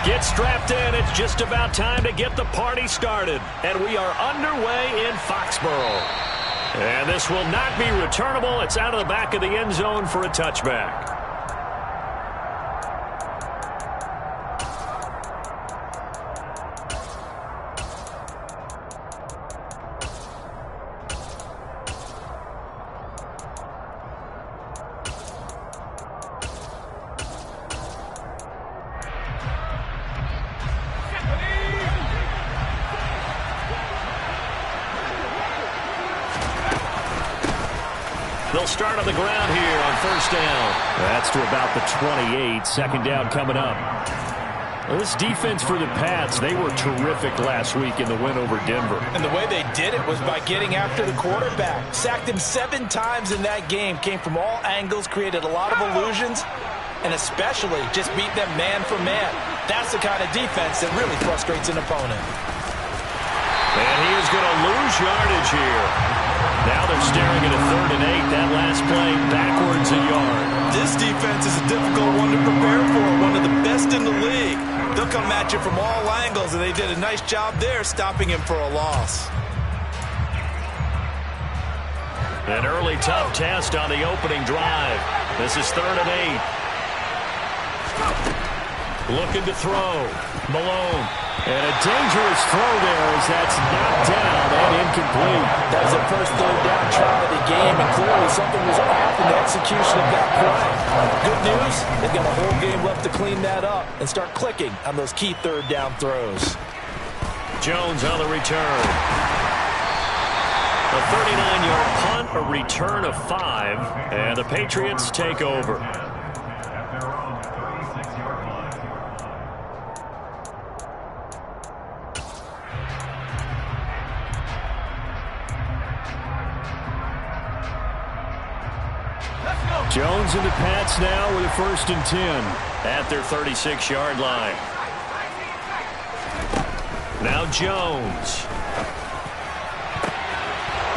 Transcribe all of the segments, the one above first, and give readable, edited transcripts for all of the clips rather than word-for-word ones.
Get strapped in. It's just about time to get the party started. And we are underway in Foxborough. And this will not be returnable. It's out of the back of the end zone for a touchback. They'll start on the ground here on first down. That's to about the 28. Second down coming up. Well, this defense for the Pats, they were terrific last week in the win over Denver. And the way they did it was by getting after the quarterback. Sacked him 7 times in that game. Came from all angles, created a lot of illusions, and especially just beat them man for man. That's the kind of defense that really frustrates an opponent. And he is going to lose yardage here. Now they're staring at a 3rd and 8. That last play backwards a yard. This defense is a difficult one to prepare for. One of the best in the league. They'll come at you from all angles, and they did a nice job there stopping him for a loss. An early tough test on the opening drive. This is 3rd and 8. Looking to throw. Malone. And a dangerous throw there as that's knocked down and incomplete. That was the first 3rd down try of the game, and clearly something was off in the execution of that play. Good news, they've got a whole game left to clean that up and start clicking on those key 3rd down throws. Jones on the return. A 39-yard punt, a return of 5, and the Patriots take over. Jones and the Pats now with a 1st and 10 at their 36-yard line. Now Jones.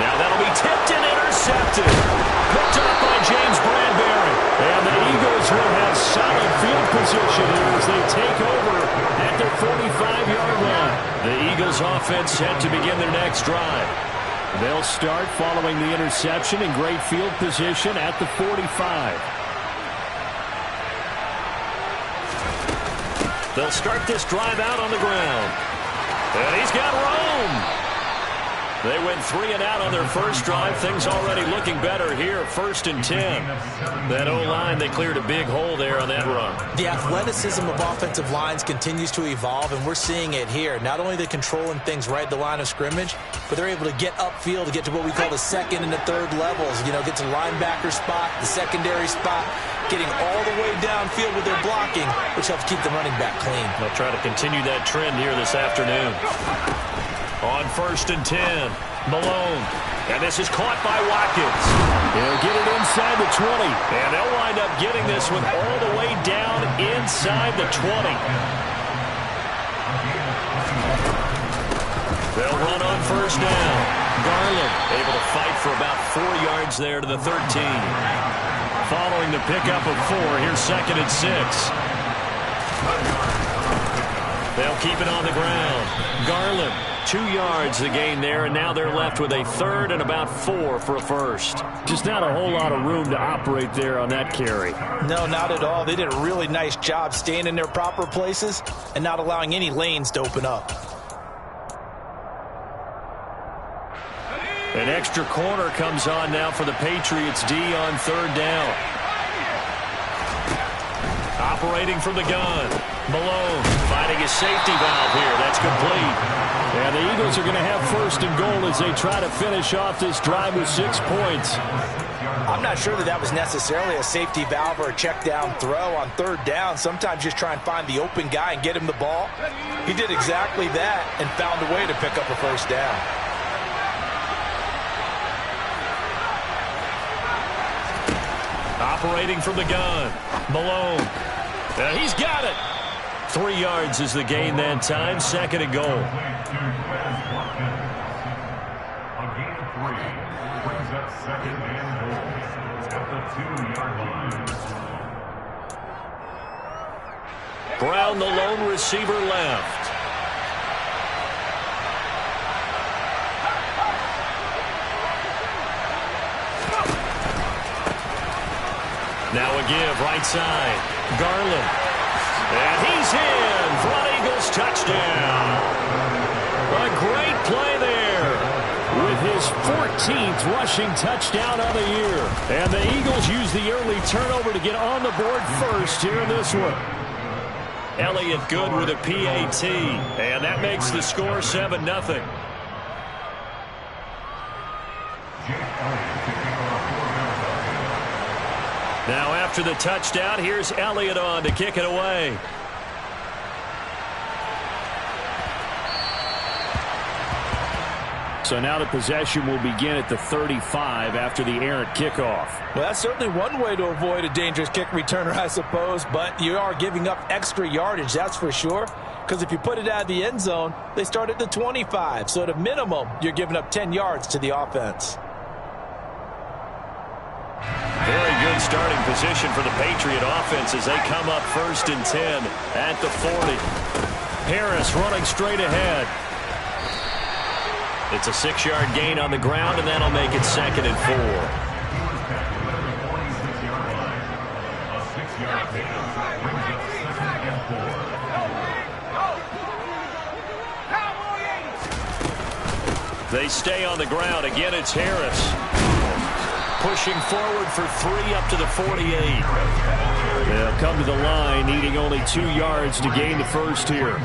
Now that'll be tipped and intercepted. Picked up by James Bradbury. And the Eagles will have solid field position here as they take over at their 45-yard line. The Eagles offense set to begin their next drive. They'll start following the interception in great field position at the 45. They'll start this drive out on the ground. And he's got room. They went 3 and out on their first drive. Things already looking better here. 1st and 10. That O-line, they cleared a big hole there on that run. The athleticism of offensive lines continues to evolve, and we're seeing it here. Not only they're controlling things right at the line of scrimmage, but they're able to get upfield to get to what we call the 2nd and the 3rd levels. You know, get to the linebacker spot, the secondary spot, getting all the way downfield with their blocking, which helps keep the running back clean. They'll try to continue that trend here this afternoon. On 1st and 10, Malone. And this is caught by Watkins. He'll get it inside the 20. And they'll wind up getting this one all the way down inside the 20. They'll run on 1st down. Garland able to fight for about 4 yards there to the 13. Following the pickup of 4, here's 2nd and 6. They'll keep it on the ground. Garland, 2 yards the gain there, and now they're left with a 3rd and about 4 for a 1st. Just not a whole lot of room to operate there on that carry. No, not at all. They did a really nice job staying in their proper places and not allowing any lanes to open up. An extra corner comes on now for the Patriots D on 3rd down. Operating from the gun. Malone finding his safety valve here. That's complete. And the Eagles are going to have 1st and goal as they try to finish off this drive with 6 points. I'm not sure that was necessarily a safety valve or a check down throw on 3rd down. Sometimes just try and find the open guy and get him the ball. He did exactly that and found a way to pick up a 1st down. Operating from the gun. Malone. He's got it. 3 yards is the gain that time. 2nd and goal. Brown, the lone receiver, left. Now a give, right side. Garland. And he's in for an Eagles touchdown. A great play there with his 14th rushing touchdown of the year. And the Eagles use the early turnover to get on the board first here in this one. Elliott good with a PAT. And that makes the score 7-0. Now after the touchdown, here's Elliott on to kick it away. So now the possession will begin at the 35 after the errant kickoff. Well, that's certainly one way to avoid a dangerous kick returner, I suppose, but you are giving up extra yardage, that's for sure, because if you put it out of the end zone, they start at the 25, so at a minimum, you're giving up 10 yards to the offense. Very good starting position for the Patriot offense as they come up 1st and 10 at the 40. Harris running straight ahead. It's a 6-yard gain on the ground, and that'll make it 2nd and 4. They stay on the ground. Again, it's Harris. Pushing forward for 3 up to the 48. They'll come to the line, needing only 2 yards to gain the first here.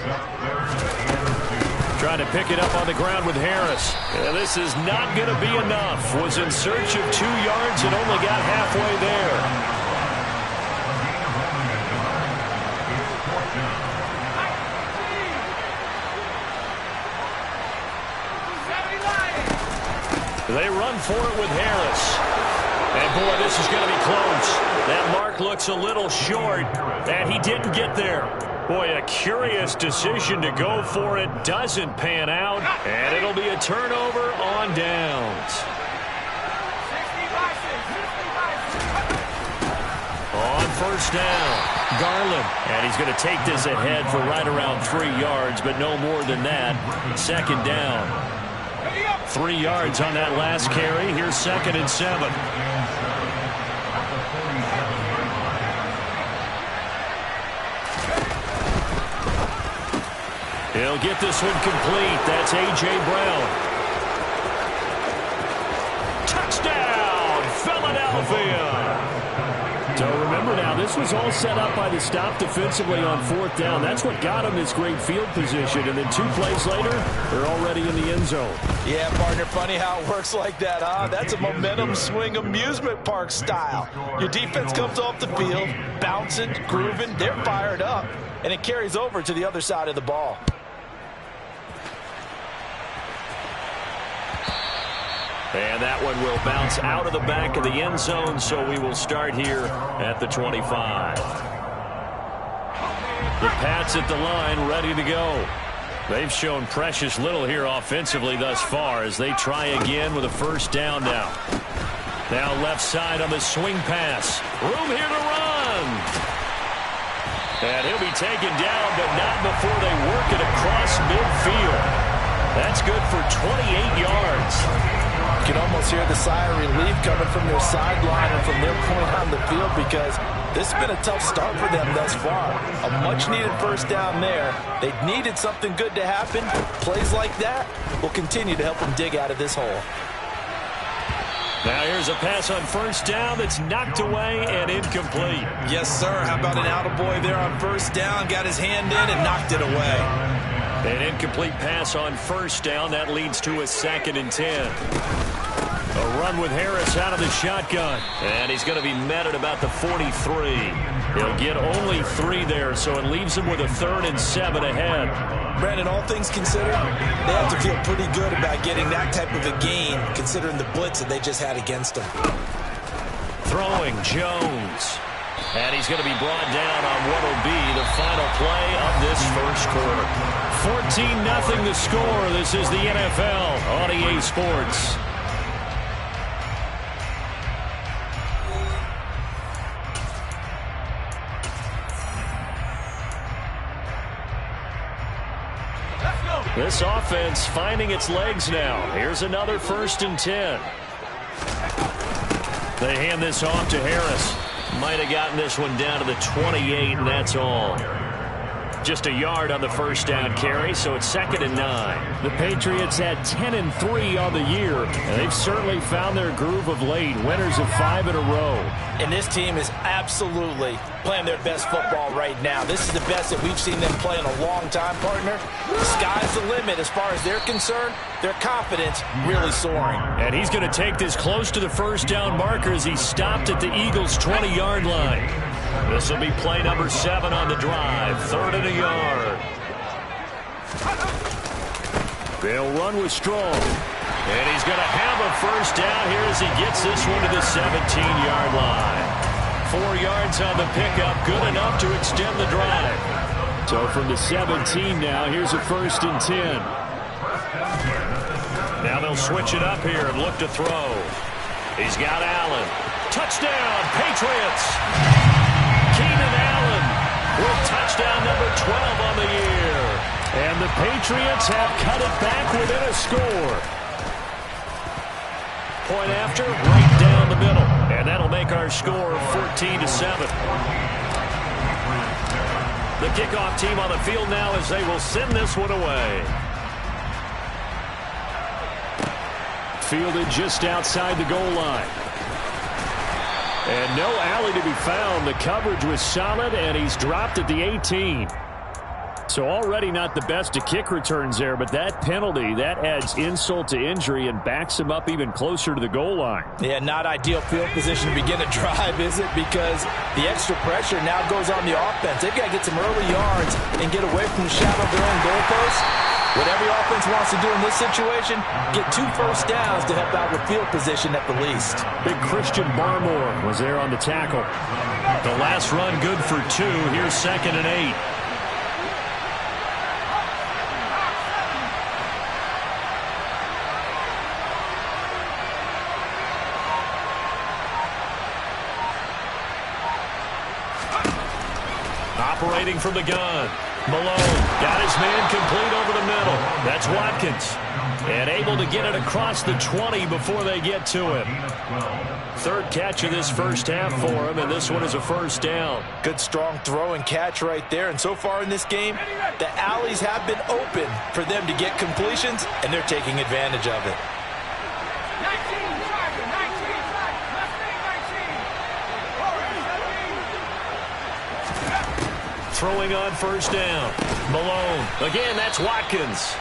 Trying to pick it up on the ground with Harris. And this is not going to be enough. Was in search of 2 yards and only got halfway there. They run for it with Harris. And, boy, this is going to be close. That mark looks a little short, and he didn't get there. Boy, a curious decision to go for it. Doesn't pan out, and it'll be a turnover on downs. On 1st down, Garland. And he's going to take this ahead for right around 3 yards, but no more than that. 2nd down. 3 yards on that last carry. Here's 2nd and 7. He'll get this one complete. That's A.J. Brown. Touchdown, Philadelphia. So remember now, this was all set up by the stop defensively on 4th down. That's what got him this great field position. And then 2 plays later, they're already in the end zone. Yeah, partner, funny how it works like that, huh? That's a momentum swing amusement park style. Your defense comes off the field, bouncing, grooving, they're fired up, and it carries over to the other side of the ball. And that one will bounce out of the back of the end zone, so we will start here at the 25. The Pats at the line, ready to go. They've shown precious little here offensively thus far as they try again with a 1st down now. Now left side on the swing pass. Room here to run. And he'll be taken down, but not before they work it across midfield. That's good for 28 yards. You can almost hear the sigh of relief coming from their sideline and from their point on the field because this has been a tough start for them thus far. A much-needed 1st down there. They needed something good to happen. Plays like that will continue to help them dig out of this hole. Now here's a pass on 1st down that's knocked away and incomplete. Yes, sir. How about an attaboy there on 1st down? Got his hand in and knocked it away. An incomplete pass on 1st down. That leads to a 2nd and 10. A run with Harris out of the shotgun. And he's going to be met at about the 43. He'll get only 3 there, so it leaves him with a 3rd and 7 ahead. Brandon, all things considered, they have to feel pretty good about getting that type of a gain, considering the blitz that they just had against them. Throwing Jones. And he's going to be brought down on what will be the final play of this 1st quarter. 14-0 the score. This is the NFL on EA Sports. This offense finding its legs now. Here's another 1st and 10. They hand this off to Harris. Might have gotten this one down to the 28, and that's all. Just a yard on the 1st down carry, so it's 2nd and 9. The Patriots had 10-3 on the year, and they've certainly found their groove of late. Winners of 5 in a row. And this team is absolutely playing their best football right now. This is the best that we've seen them play in a long time, partner. The sky's the limit as far as they're concerned. Their confidence really soaring. And he's going to take this close to the 1st down marker as he stopped at the Eagles' 20-yard line. This will be play number 7 on the drive. 3rd and a yard. They'll run with Strong. And he's going to have a 1st down here as he gets this one to the 17-yard line. 4 yards on the pickup, good enough to extend the drive. So from the 17 now, here's a 1st and 10. Now they'll switch it up here and look to throw. He's got Allen. Touchdown, Patriots! Keenan Allen with touchdown number 12 on the year. And the Patriots have cut it back within a score. Point after, right down the middle. And that'll make our score 14-7. The kickoff team on the field now as they will send this one away. Fielded just outside the goal line. And no alley to be found. The coverage was solid, and he's dropped at the 18. So already not the best of kick returns there, but that penalty, that adds insult to injury and backs him up even closer to the goal line. Yeah, not ideal field position to begin a drive, is it? Because the extra pressure now goes on the offense. They've got to get some early yards and get away from the shadow of their own goalpost. What every offense wants to do in this situation, get 2 first downs to help out with field position at the least. Big Christian Barmore was there on the tackle. The last run good for 2. Here's 2nd and 8. Operating from the gun. Malone got his man complete over the middle. That's Watkins. And able to get it across the 20 before they get to him. 3rd catch of this 1st half for him, and this one is a 1st down. Good strong throw and catch right there. And so far in this game, the alleys have been open for them to get completions, and they're taking advantage of it. Throwing on 1st down. Malone. Again, that's Watkins.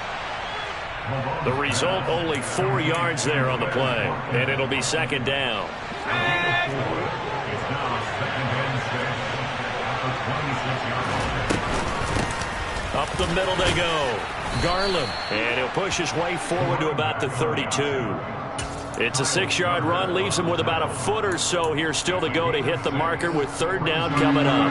The result, only 4 yards there on the play. And it'll be 2nd down. Up the middle they go. Garland. And he'll push his way forward to about the 32. It's a 6-yard run, leaves him with about a foot or so here still to go to hit the marker with 3rd down coming up.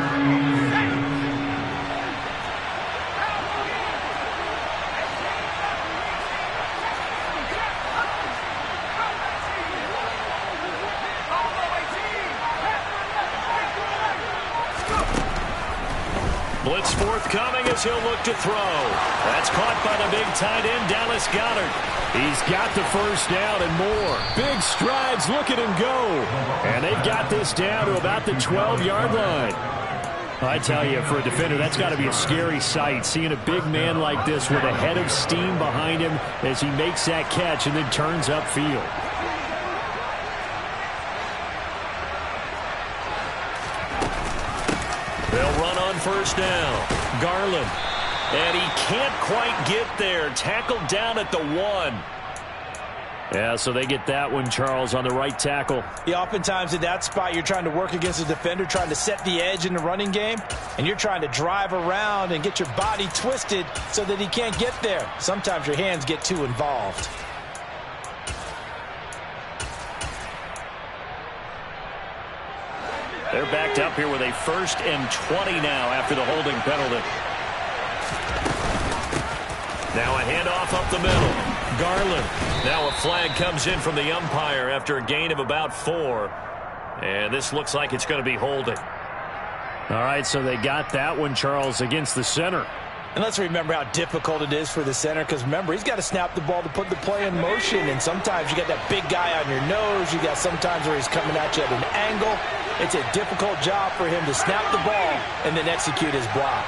Blitz forthcoming as he'll look to throw. That's caught by the big tight end, Dallas Goedert. He's got the 1st down and more. Big strides, look at him go. And they've got this down to about the 12-yard line. I tell you, for a defender, that's got to be a scary sight, seeing a big man like this with a head of steam behind him as he makes that catch and then turns upfield. They'll run on 1st down. Garland. And he can't quite get there. Tackled down at the 1. Yeah, so they get that one, Charles, on the right tackle. Yeah, oftentimes in that spot, you're trying to work against a defender, trying to set the edge in the running game, and you're trying to drive around and get your body twisted so that he can't get there. Sometimes your hands get too involved. They're backed up here with a 1st and 20 now after the holding penalty. Now a handoff up the middle. Garland. Now a flag comes in from the umpire after a gain of about 4. And this looks like it's going to be holding. All right, so they got that one, Charles, against the center. And let's remember how difficult it is for the center, because remember, he's got to snap the ball to put the play in motion, and sometimes you got that big guy on your nose. You got sometimes where he's coming at you at an angle. It's a difficult job for him to snap the ball and then execute his block.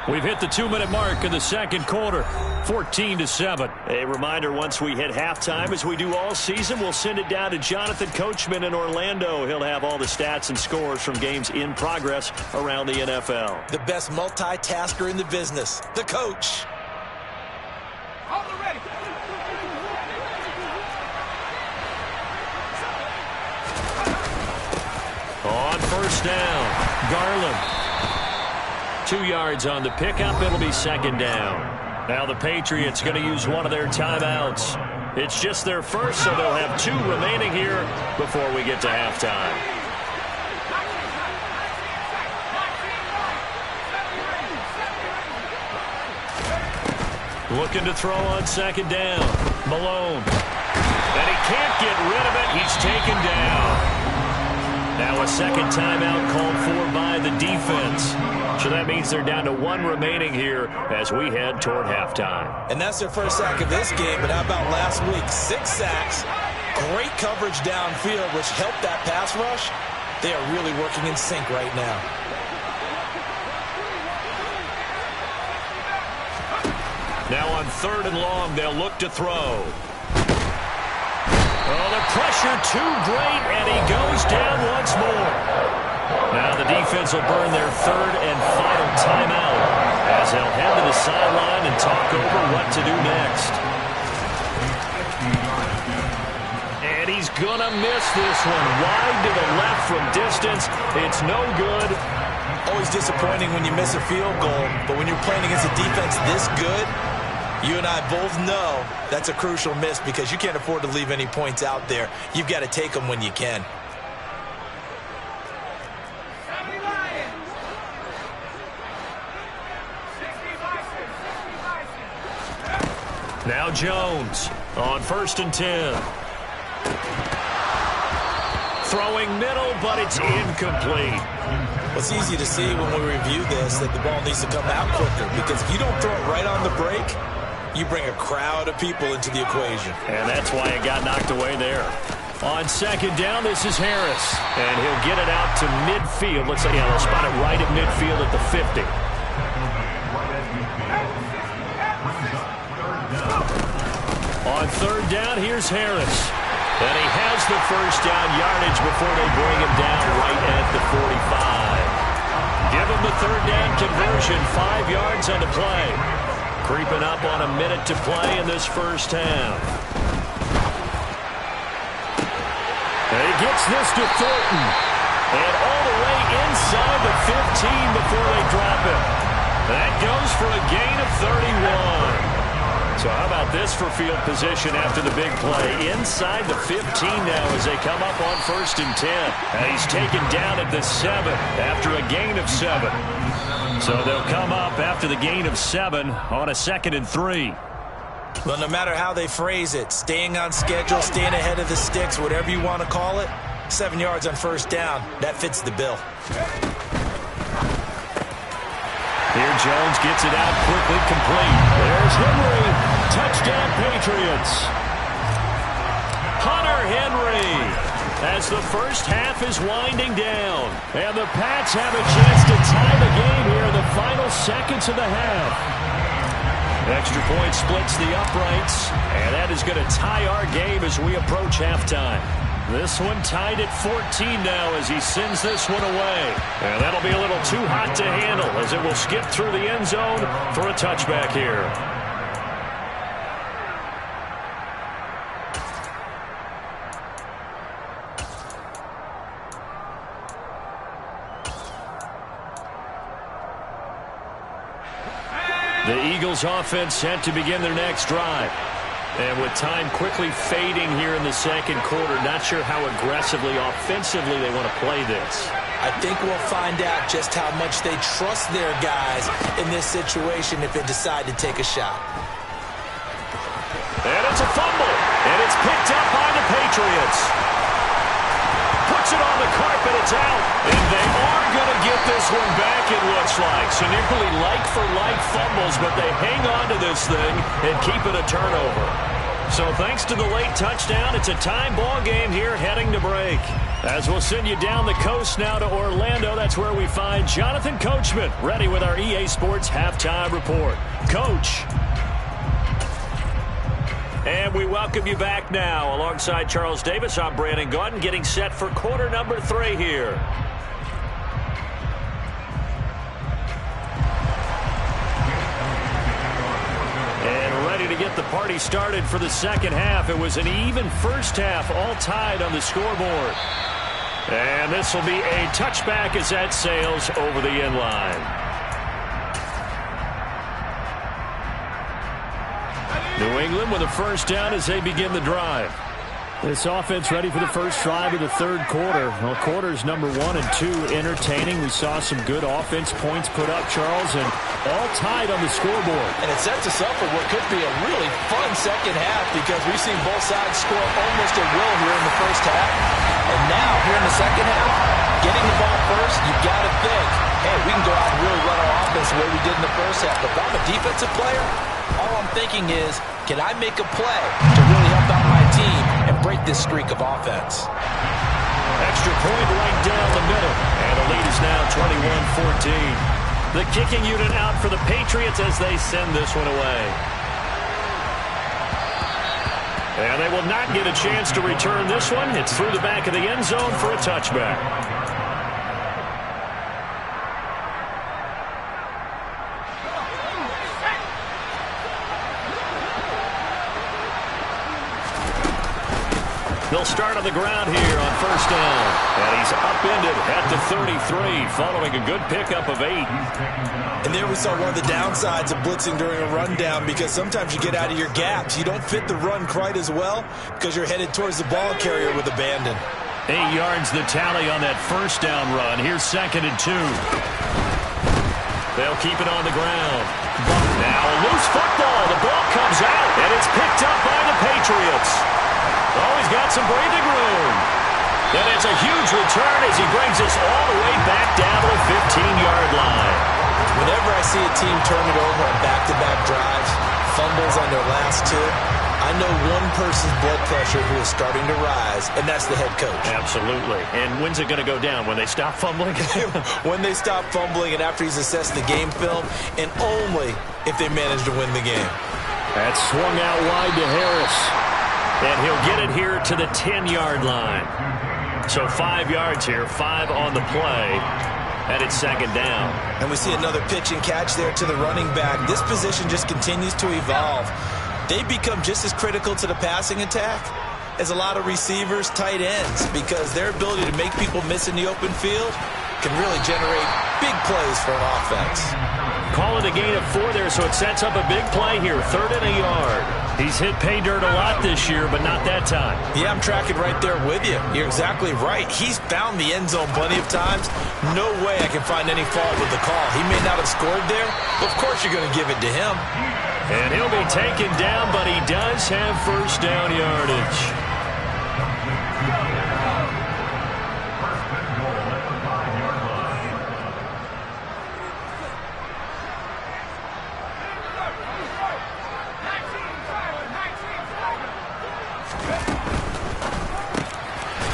We've hit the 2-minute mark in the second quarter, 14-7. A reminder, once we hit halftime, as we do all season, we'll send it down to Jonathan Coachman in Orlando. He'll have all the stats and scores from games in progress around the NFL. The best multitasker in the business, the coach. On first down, Garland. 2 yards on the pickup. It'll be second down. Now the Patriots going to use one of their timeouts. It's just their first, so they'll have 2 remaining here before we get to halftime. Looking to throw on second down. Malone. And he can't get rid of it. He's taken down. Now a second timeout called for by the defense. So that means they're down to 1 remaining here as we head toward halftime. And that's their first sack of this game, but how about last week? 6 sacks, great coverage downfield, which helped that pass rush. They are really working in sync right now. Now on 3rd and long, they'll look to throw. Oh, the pressure too great, and he goes down once more. Now the defense will burn their 3rd and final timeout as they'll head to the sideline and talk over what to do next. And he's going to miss this one. Wide to the left from distance. It's no good. Always disappointing when you miss a field goal, but when you're playing against a defense this good, you and I both know that's a crucial miss because you can't afford to leave any points out there. You've got to take them when you can. Now Jones on 1st and 10. Throwing middle, but it's incomplete. Well, it's easy to see when we review this that the ball needs to come out quicker, because if you don't throw it right on the break, you bring a crowd of people into the equation. And that's why it got knocked away there. On second down, this is Harris. And he'll get it out to midfield. Looks like they'll spot it right at midfield at the 50. On 3rd down, here's Harris. And he has the first down yardage before they bring him down right at the 45. Give him the 3rd down conversion, 5 yards on the play. Creeping up on a minute to play in this first half. And he gets this to Thornton. And all the way inside the 15 before they drop him. That goes for a gain of 31. So how about this for field position after the big play? Inside the 15 now as they come up on 1st and 10. And he's taken down at the 7 after a gain of 7. So they'll come up after the gain of 7 on a 2nd and 3. Well, no matter how they phrase it, staying on schedule, staying ahead of the sticks, whatever you want to call it, 7 yards on 1st down, that fits the bill. Here Jones gets it out quickly, complete. There's Henry. Touchdown, Patriots. Hunter Henry as the first half is winding down. And the Pats have a chance to tie the game here in the final seconds of the half. Extra point splits the uprights, and that is going to tie our game as we approach halftime. This one tied at 14 now as he sends this one away. And that'll be a little too hot to handle as it will skip through the end zone for a touchback here. The Eagles offense set to begin their next drive. And with time quickly fading here in the second quarter, not sure how aggressively, offensively they want to play this. I think we'll find out just how much they trust their guys in this situation if they decide to take a shot. And it's a fumble, and it's picked up by the Patriots. Puts it on the carpet. It's out. And they are going to get this one back, it looks like. So nearly like-for-like fumbles, but they hang on to this thing and keep it a turnover. So thanks to the late touchdown, it's a tie ball game here heading to break. As we'll send you down the coast now to Orlando, that's where we find Jonathan Coachman ready with our EA Sports Halftime Report. Coach. And we welcome you back now. Alongside Charles Davis, I'm Brandon Gaudin, getting set for quarter number 3 here. And ready to get the party started for the second half. It was an even first half, all tied on the scoreboard. And this will be a touchback as that sails over the end line. New England with a first down as they begin the drive. This offense ready for the first drive of the third quarter. Well, quarters number 1 and 2 entertaining. We saw some good offense points put up, Charles, and all tied on the scoreboard. And it sets us up for what could be a really fun second half because we've seen both sides score almost at will here in the first half. And now, here in the second half, getting the ball first, you've got to think, hey, we can go out and really run our offense the way we did in the first half. But if I'm a defensive player, all I'm thinking is, can I make a play to really help out my team and break this streak of offense? Extra point right down the middle. And the lead is now 21-14. The kicking unit out for the Patriots as they send this one away. And they will not get a chance to return this one. It's through the back of the end zone for a touchback. They'll start on the ground here on first down. And he's upended at the 33, following a good pickup of 8. And there we saw one of the downsides of blitzing during a rundown because sometimes you get out of your gaps. You don't fit the run quite as well because you're headed towards the ball carrier with abandon. 8 yards the tally on that first down run. Here's 2nd and 2. They'll keep it on the ground. Now a loose football. The ball comes out, and it's picked up by the Patriots. Oh, he's got some breathing room. And it's a huge return as he brings us all the way back down to the 15-yard line. Whenever I see a team turn it over on back-to-back drives, fumbles on their last 2, I know one person's blood pressure who is starting to rise, and that's the head coach. Absolutely. And when's it going to go down? When they stop fumbling? When they stop fumbling and after he's assessed the game film, and only if they manage to win the game. That's swung out wide to Harris. And he'll get it here to the 10-yard line. So 5 yards here, 5 on the play, and it's 2nd down. And we see another pitch and catch there to the running back. This position just continues to evolve. They become just as critical to the passing attack as a lot of receivers, tight ends, because their ability to make people miss in the open field can really generate big plays for an offense. Call it a gain of 4 there, so it sets up a big play here, 3rd and a yard. He's hit pay dirt a lot this year, but not that time. Yeah, I'm tracking right there with you. You're exactly right. He's found the end zone plenty of times. No way I can find any fault with the call. He may not have scored there, but of course you're going to give it to him. And he'll be taken down, but he does have first down yardage.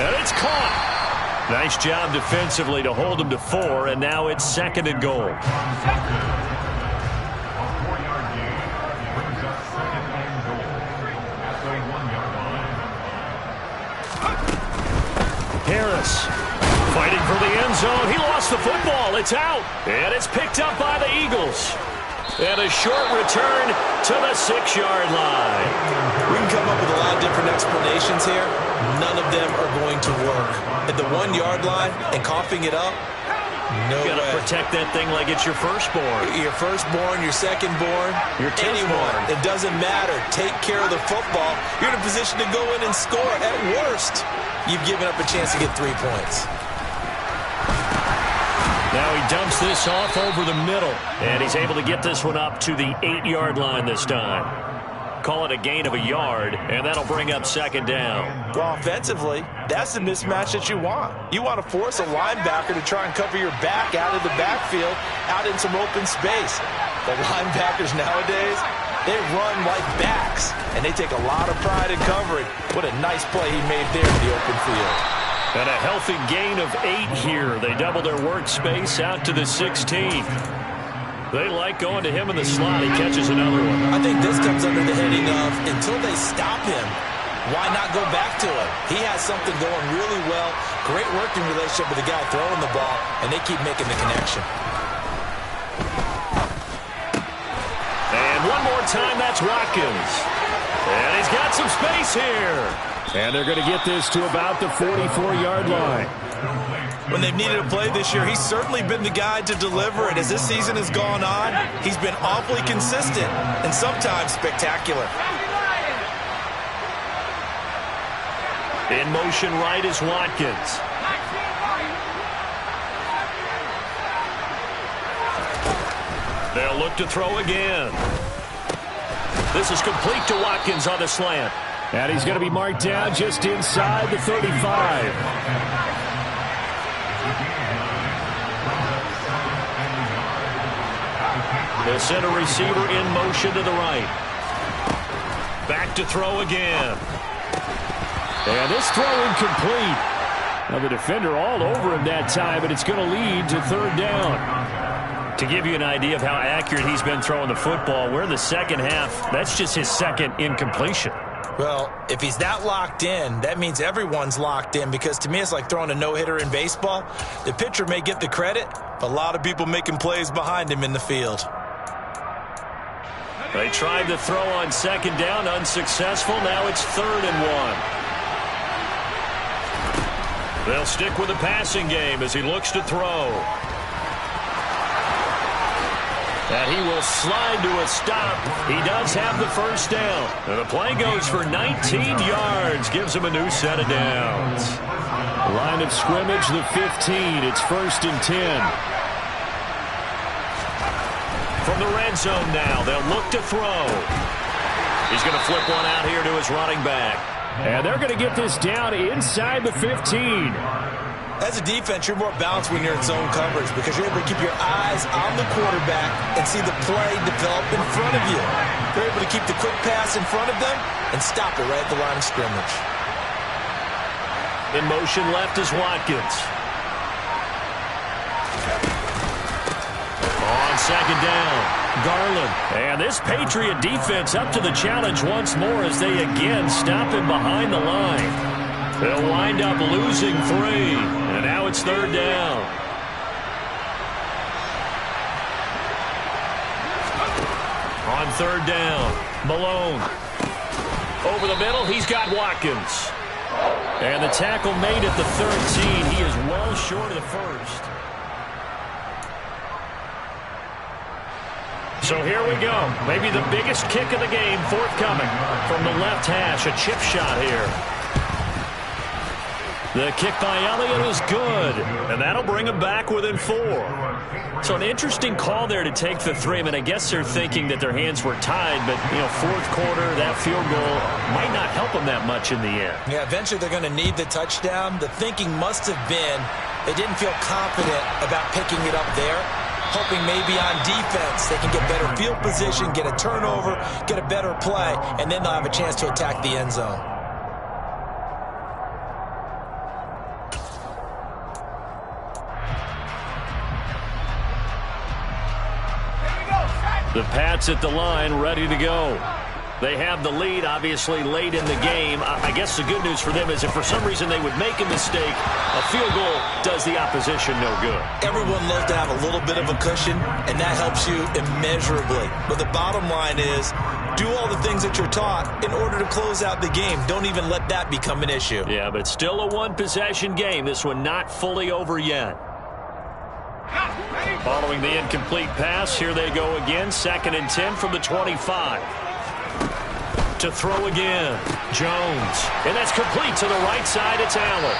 And it's caught. Nice job defensively to hold him to 4, and now it's 2nd and goal. Harris fighting for the end zone. He lost the football. It's out. And it's picked up by the Eagles. And a short return to the 6-yard line. We can come up with a lot of different explanations here. None of them are going to work. At the 1-yard line and coughing it up, no way. You gotta protect that thing like it's your firstborn. Your firstborn, your secondborn, your anyone. It doesn't matter. Take care of the football. You're in a position to go in and score. At worst, you've given up a chance to get 3 points. Now he dumps this off over the middle, and he's able to get this one up to the 8-yard line this time. Call it a gain of a yard, and that'll bring up second down. Well, offensively, that's the mismatch that you want. You want to force a linebacker to try and cover your back out of the backfield, out in some open space. The linebackers nowadays, they run like backs, and they take a lot of pride in covering. What a nice play he made there in the open field. And a healthy gain of 8 here. They double their workspace out to the 16. They like going to him in the slot. He catches another one. I think this comes under the heading of until they stop him, why not go back to him? He has something going really well. Great working relationship with the guy throwing the ball, and they keep making the connection. And one more time, that's Watkins. And he's got some space here. And they're going to get this to about the 44-yard line. When they've needed a play this year, he's certainly been the guy to deliver it. As this season has gone on, he's been awfully consistent and sometimes spectacular. In motion right is Watkins. They'll look to throw again. This is complete to Watkins on the slant. And he's going to be marked down just inside the 35. The center receiver in motion to the right. Back to throw again. And this throw incomplete. Now the defender all over him that time, but it's going to lead to third down. To give you an idea of how accurate he's been throwing the football, we're in the second half. That's just his second incompletion. Well, if he's that locked in, that means everyone's locked in, because to me it's like throwing a no-hitter in baseball. The pitcher may get the credit, but a lot of people making plays behind him in the field. They tried to throw on second down, unsuccessful. Now it's 3rd and 1. They'll stick with the passing game as he looks to throw. And he will slide to a stop. He does have the first down. And the play goes for 19 yards. Gives him a new set of downs. Line of scrimmage, the 15. It's 1st and 10. From the red zone now, they'll look to throw. He's going to flip one out here to his running back. And they're going to get this down inside the 15. As a defense, you're more balanced when you're in zone coverage because you're able to keep your eyes on the quarterback and see the play develop in front of you. They're able to keep the quick pass in front of them and stop it right at the line of scrimmage. In motion left is Watkins. On second down, Garland. And this Patriot defense up to the challenge once more as they again stop him behind the line. They'll wind up losing 3, and now it's 3rd down. On 3rd down, Malone. Over the middle, he's got Watkins. And the tackle made at the 13. He is well short of the first. So here we go. Maybe the biggest kick of the game forthcoming from the left hash. A chip shot here. The kick by Elliott is good, and that'll bring him back within 4. So an interesting call there to take the 3. I mean, I guess they're thinking that their hands were tied, but, you know, 4th quarter, that field goal might not help them that much in the end. Yeah, eventually they're going to need the touchdown. The thinking must have been they didn't feel confident about picking it up there, hoping maybe on defense they can get better field position, get a turnover, get a better play, and then they'll have a chance to attack the end zone. The Pats at the line, ready to go. They have the lead, obviously, late in the game. I guess the good news for them is if for some reason they would make a mistake, a field goal does the opposition no good. Everyone loves to have a little bit of a cushion, and that helps you immeasurably. But the bottom line is, do all the things that you're taught in order to close out the game. Don't even let that become an issue. Yeah, but it's still a one-possession game. This one not fully over yet. Following the incomplete pass, here they go again. 2nd and 10 from the 25. To throw again, Jones. And that's complete to the right side. It's Allen.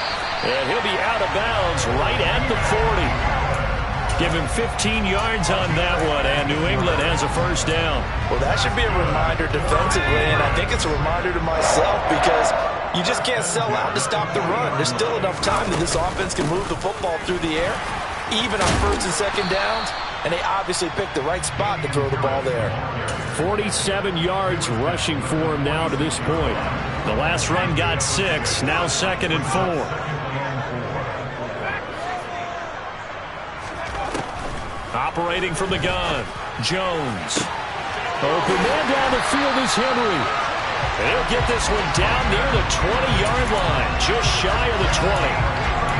And he'll be out of bounds right at the 40. Give him 15 yards on that one, and New England has a first down. Well, that should be a reminder defensively, and I think it's a reminder to myself because you just can't sell out to stop the run. There's still enough time that this offense can move the football through the air, even on first and second downs, and they obviously picked the right spot to throw the ball there. 47 yards rushing for him now to this point. The last run got 6, now 2nd and 4. Operating from the gun, Jones. Open man down the field is Henry. He'll get this one down near the 20-yard line, just shy of the 20.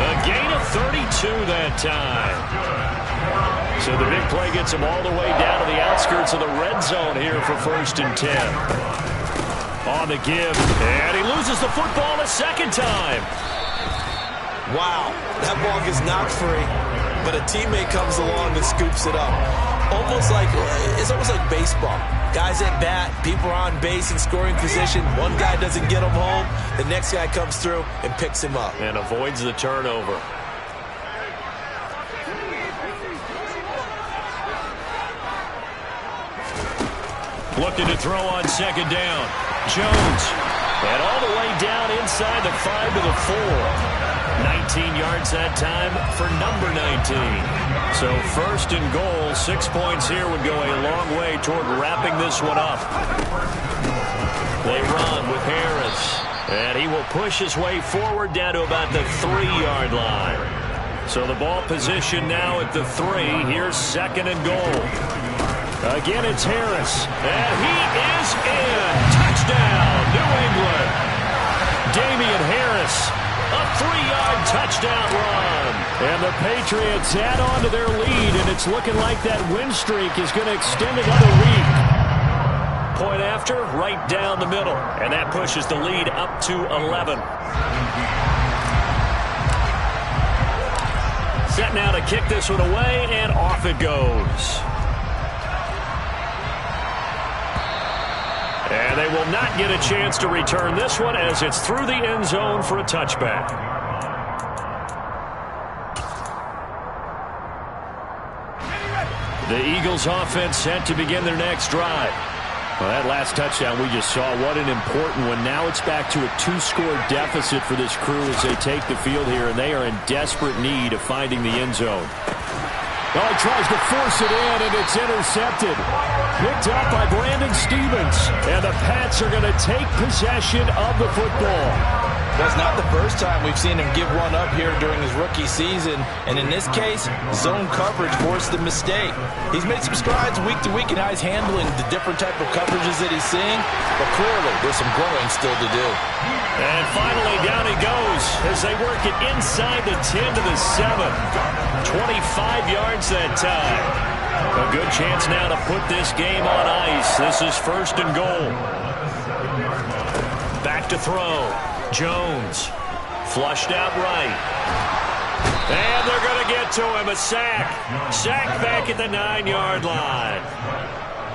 A gain of 32 that time. So the big play gets him all the way down to the outskirts of the red zone here for 1st and 10. On the give, and he loses the football a second time. Wow, that ball gets knocked free, but a teammate comes along and scoops it up. It's almost like baseball. Guys at bat, people are on base in scoring position. One guy doesn't get him home. The next guy comes through and picks him up. And avoids the turnover. Looking to throw on 2nd down. Jones. And all the way down inside the 5 to the 4. 19 yards that time for number 19. So 1st and goal, 6 points here would go a long way toward wrapping this one up. They run with Harris, and he will push his way forward down to about the 3-yard line. So the ball position now at the 3. Here's 2nd and goal. Again, it's Harris, and he is in. Touchdown, New England. Damian Harris. A 3-yard touchdown run. And the Patriots add on to their lead, and it's looking like that win streak is going to extend another week. Point after, right down the middle. And that pushes the lead up to 11. Set now to kick this one away, and off it goes. And they will not get a chance to return this one as it's through the end zone for a touchback. The Eagles offense set to begin their next drive. Well, that last touchdown we just saw, what an important one. Now it's back to a 2-score deficit for this crew as they take the field here, and they are in desperate need of finding the end zone. Oh, he tries to force it in, and it's intercepted. Picked up by Brandon Stevens. And the Pats are going to take possession of the football. That's not the first time we've seen him give one up here during his rookie season. And in this case, zone coverage forced the mistake. He's made some strides week to week in how he's handling the different type of coverages that he's seeing. But clearly, there's some growing still to do. And finally, down he goes as they work it inside the 10 to the 7. 25 yards that time. A good chance now to put this game on ice. This is 1st and goal. Back to throw. Jones. Flushed out right. And they're going to get to him. A sack. Sack back at the 9-yard line.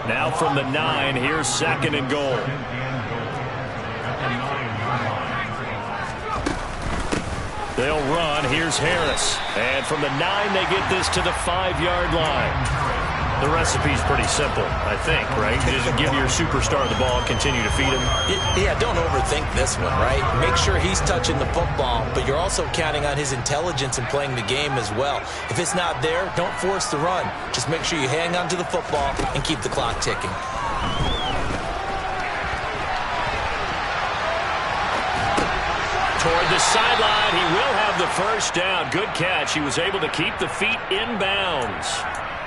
Now from the 9, here's 2nd and goal. They'll run. Here's Harris. And from the 9, they get this to the 5-yard line. The recipe's pretty simple, I think, right? You just give your superstar the ball, continue to feed him. Yeah, don't overthink this one, right? Make sure he's touching the football, but you're also counting on his intelligence in playing the game as well. If it's not there, don't force the run. Just make sure you hang on to the football and keep the clock ticking. Toward the sideline, he will have the first down. Good catch. He was able to keep the feet in bounds.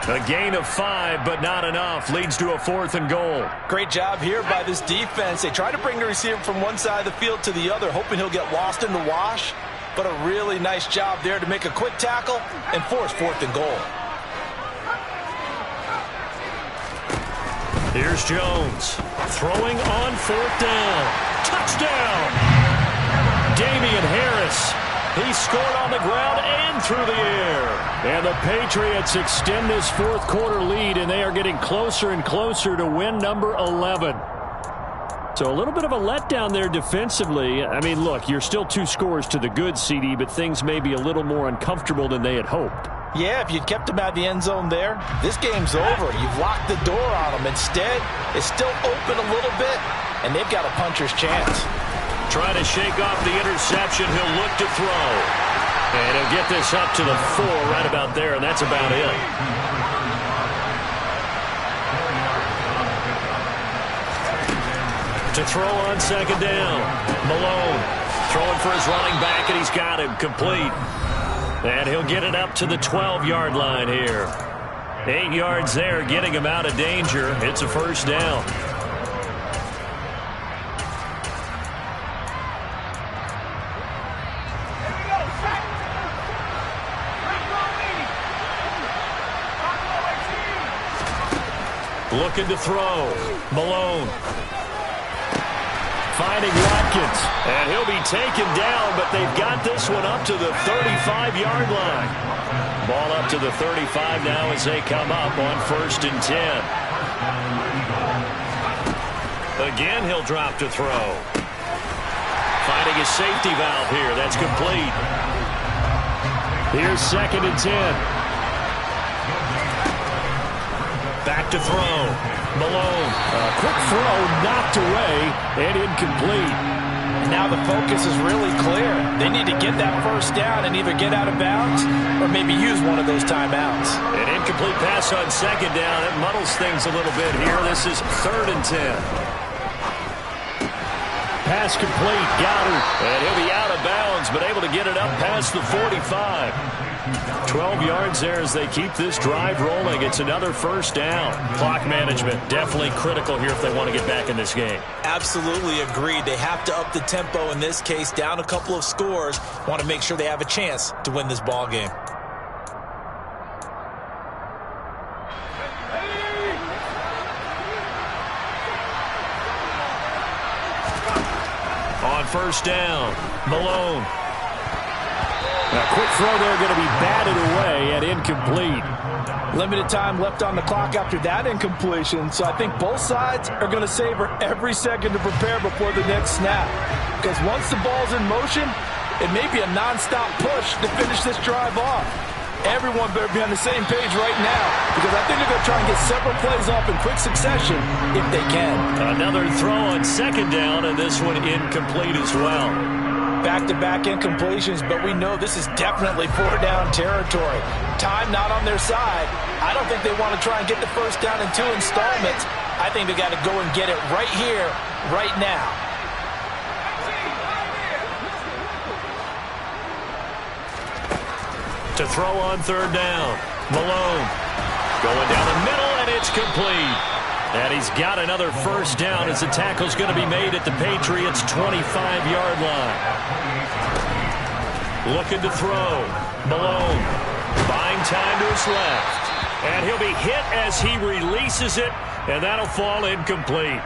A gain of 5, but not enough. Leads to a 4th and goal. Great job here by this defense. They try to bring the receiver from one side of the field to the other, hoping he'll get lost in the wash. But a really nice job there to make a quick tackle and force 4th and goal. Here's Jones. Throwing on 4th down. Touchdown! Damian Harris. He scored on the ground and through the air. And the Patriots extend this 4th quarter lead, and they are getting closer and closer to win number 11. So a little bit of a letdown there defensively. I mean, look, you're still 2 scores to the good, CD, but things may be a little more uncomfortable than they had hoped. Yeah, if you kept him out of the end zone there, this game's over. You've locked the door on him. Instead, it's still open a little bit, and they've got a puncher's chance. Trying to shake off the interception. He'll look to throw. And he'll get this up to the 4 right about there, and that's about it. To throw on second down. Malone throwing for his running back, and he's got him complete. And he'll get it up to the 12-yard line here. 8 yards there, getting him out of danger. It's a first down. Looking to throw. Malone. Finding Watkins. And he'll be taken down, but they've got this one up to the 35-yard line. Ball up to the 35 now as they come up on 1st and 10. Again, he'll drop to throw. Finding his safety valve here. That's complete. Here's 2nd and 10. Back to throw. Malone. A quick throw knocked away and incomplete. Now the focus is really clear. They need to get that first down and either get out of bounds or maybe use one of those timeouts. An incomplete pass on second down. It muddles things a little bit here. This is 3rd and 10. Pass complete. Goddard. And he'll be out of bounds, but able to get it up past the 45. 12 yards there as they keep this drive rolling. It's another first down. Clock management definitely critical here if they want to get back in this game. Absolutely agreed. They have to up the tempo in this case. Down a couple of scores. Want to make sure they have a chance to win this ball game. On first down, Malone. A quick throw there going to be batted away and incomplete. Limited time left on the clock after that incompletion, so I think both sides are going to savor every second to prepare before the next snap. Because once the ball's in motion, it may be a non-stop push to finish this drive off. Everyone better be on the same page right now, because I think they're going to try and get several plays off in quick succession if they can. Another throw on second down, and this one incomplete as well. Back-to-back incompletions, but we know this is definitely 4-down territory. Time not on their side. I don't think they want to try and get the first down in 2 installments. I think they got to go and get it right here, right now. To throw on third down, Malone. Going down the middle, and it's complete. And he's got another first down as the tackle's going to be made at the Patriots' 25-yard line. Looking to throw. Malone buying time to his left. And he'll be hit as he releases it, and that'll fall incomplete.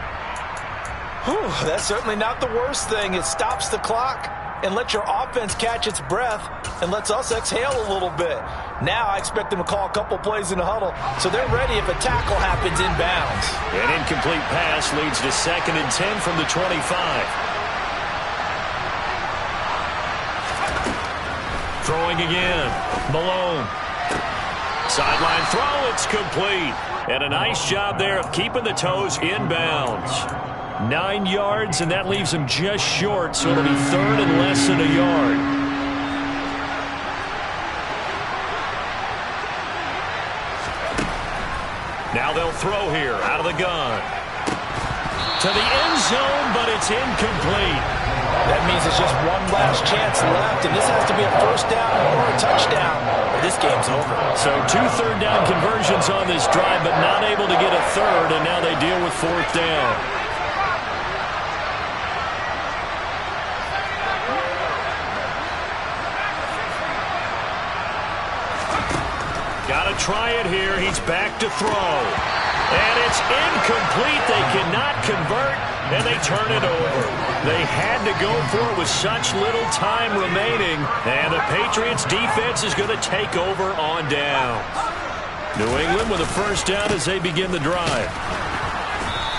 Whew, that's certainly not the worst thing. It stops the clock and lets your offense catch its breath and lets us exhale a little bit. Now I expect them to call a couple plays in the huddle, so they're ready if a tackle happens inbounds. An incomplete pass leads to 2nd and 10 from the 25. Throwing again. Malone. Sideline throw, it's complete. And a nice job there of keeping the toes inbounds. 9 yards, and that leaves him just short, so it'll be 3rd and less than a yard. Now they'll throw here, out of the gun. To the end zone, but it's incomplete. That means it's just one last chance left, and this has to be a first down or a touchdown, or this game's over. So 2 third-down conversions on this drive, but not able to get a third, and now they deal with 4th down. Got to try it here. He's back to throw. And it's incomplete. They cannot convert, and they turn it over. They had to go for it with such little time remaining, and the Patriots defense is going to take over on downs. New England with a first down as they begin the drive.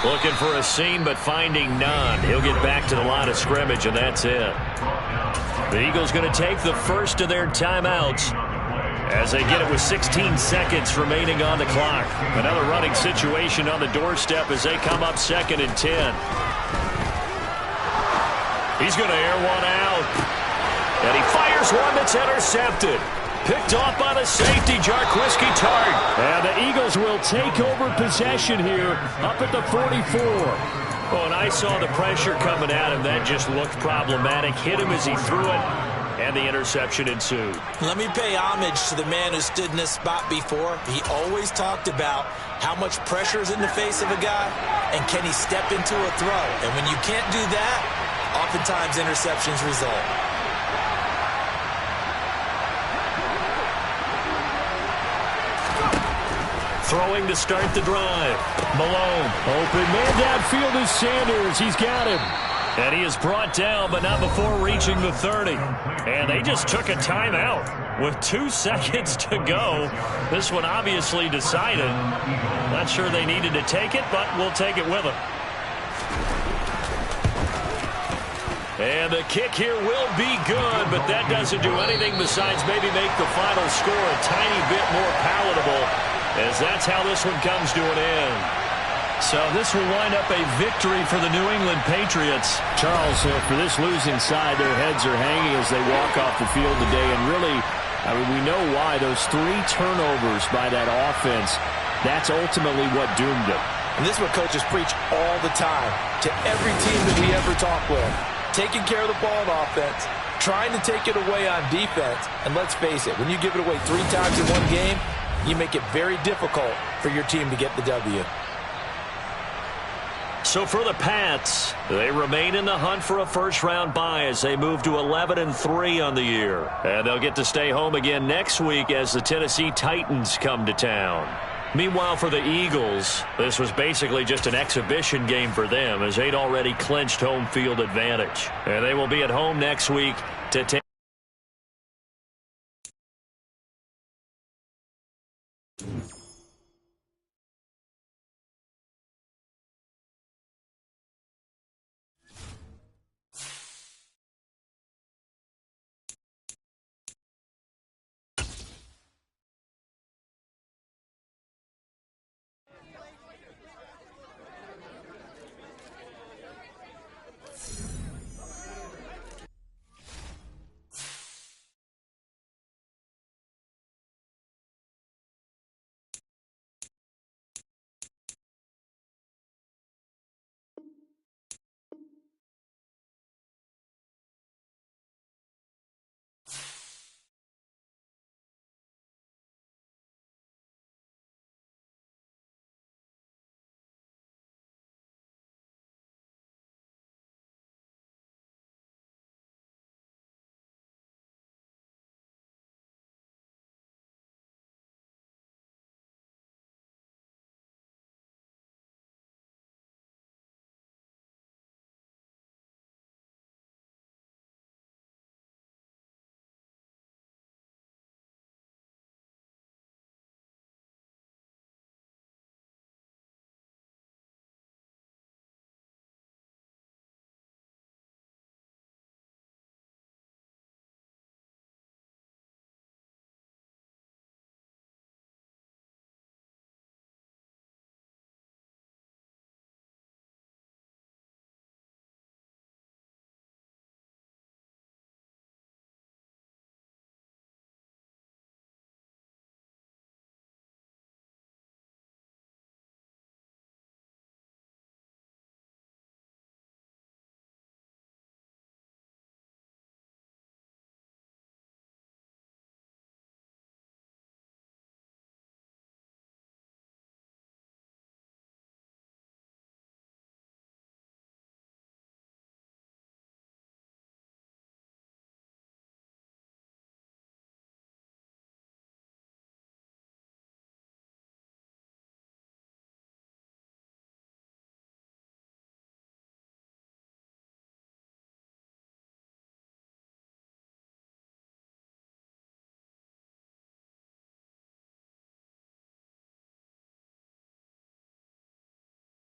Looking for a seam, but finding none. He'll get back to the line of scrimmage, and that's it. The Eagles going to take the first of their timeouts as they get it with 16 seconds remaining on the clock. Another running situation on the doorstep as they come up 2nd and 10. He's going to air one out. And he fires one that's intercepted. Picked off by the safety, Jarquiski Tart. And the Eagles will take over possession here up at the 44. Oh, and I saw the pressure coming at him. That just looked problematic. Hit him as he threw it, and the interception ensued. Let me pay homage to the man who stood in this spot before. He always talked about how much pressure is in the face of a guy, and can he step into a throw. And when you can't do that, oftentimes interceptions result. Throwing to start the drive. Malone. Open man downfield is Sanders. He's got him. And he is brought down, but not before reaching the 30. And they just took a timeout with 2 seconds to go. This one obviously decided. Not sure they needed to take it, but we'll take it with them. And the kick here will be good, but that doesn't do anything besides maybe make the final score a tiny bit more palatable, as that's how this one comes to an end. So this will wind up a victory for the New England Patriots. Charles, for this losing side, their heads are hanging as they walk off the field today. And really, I mean, we know why. Those 3 turnovers by that offense, that's ultimately what doomed them. And this is what coaches preach all the time to every team that we ever talk with. Taking care of the ball on offense, trying to take it away on defense. And let's face it, when you give it away 3 times in one game, you make it very difficult for your team to get the W. So for the Pats, they remain in the hunt for a first-round bye as they move to 11-3 on the year. And they'll get to stay home again next week as the Tennessee Titans come to town. Meanwhile, for the Eagles, this was basically just an exhibition game for them as they'd already clinched home field advantage. And they will be at home next week to take